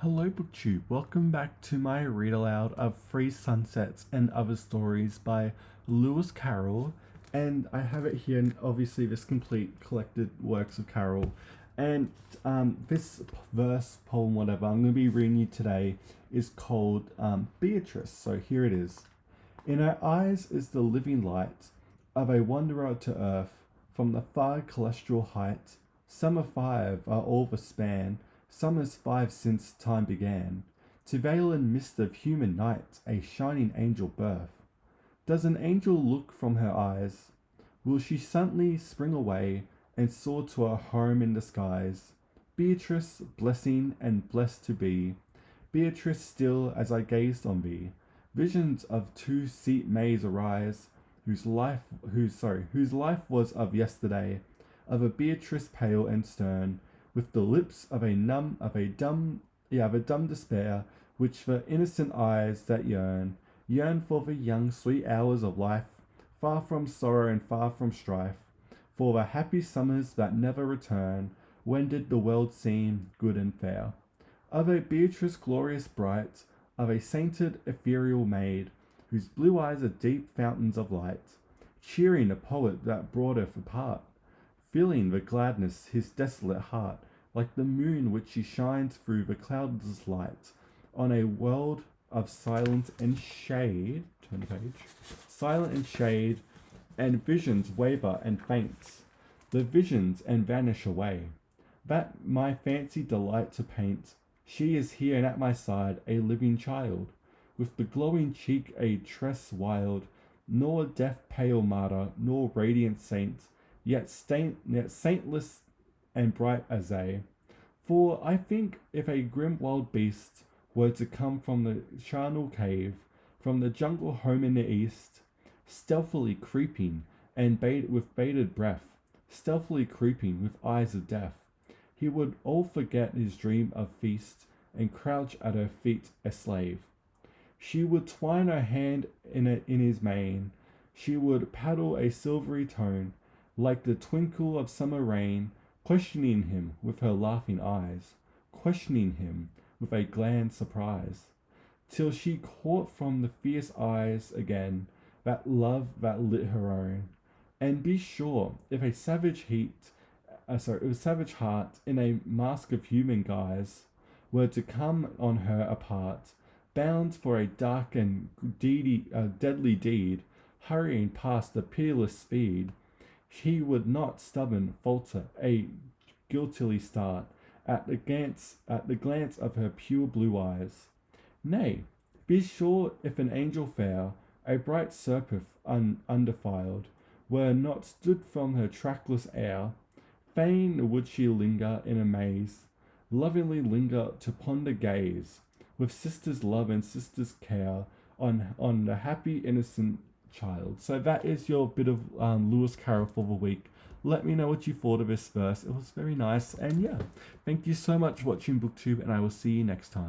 Hello Booktube, welcome back to my read-aloud of Free Sunsets and Other Stories by Lewis Carroll. And I have it here, and obviously this complete collected works of Carroll. And this verse, poem, whatever, I'm going to be reading you today is called Beatrice. So here it is. In her eyes is the living light of a wanderer to earth from the far celestial height. Summer 5 are all the span, summers 5 since time began, to veil in mist of human night a shining angel birth. Does an angel look from her eyes? Will she suddenly spring away and soar to her home in the skies? Beatrice, blessing and blessed to be, Beatrice still as I gazed on thee, visions of two-seat maids arise, whose life was of yesterday, of a Beatrice pale and stern, with the lips of a dumb despair, which the innocent eyes that yearn for the young sweet hours of life, far from sorrow and far from strife, for the happy summers that never return, when did the world seem good and fair. Of a Beatrice glorious bright, of a sainted ethereal maid, whose blue eyes are deep fountains of light, cheering a poet that broodeth apart, feeling the gladness his desolate heart, like the moon which she shines through the cloudless light, on a world of silence and shade. Turn the page. Silent and shade, and visions waver and faint, the visions and vanish away, that my fancy delight to paint. She is here and at my side, a living child, with the glowing cheek a tress wild, nor death pale martyr, nor radiant saint, yet saintless and bright as they. For I think if a grim wild beast were to come from the charnel cave, from the jungle home in the east, stealthily creeping and with bated breath, stealthily creeping with eyes of death, he would all forget his dream of feast and crouch at her feet a slave. She would twine her hand in his mane, she would paddle a silvery tone, like the twinkle of summer rain, questioning him with her laughing eyes, questioning him with a glad surprise, till she caught from the fierce eyes again that love that lit her own. And be sure, if a savage heart in a mask of human guise were to come on her apart, bound for a dark and deadly deed, hurrying past the pitiless speed, he would not stubborn falter, a guiltily start at the glance of her pure blue eyes. Nay, be sure if an angel fair, a bright serpent undefiled, were not stood from her trackless air, fain would she linger in amaze, lovingly linger to ponder gaze, with sister's love and sister's care on the happy innocent child. So that is your bit of Lewis Carroll for the week. Let me know what you thought of this verse. It was very nice. And yeah, thank you so much for watching BookTube, and I will see you next time.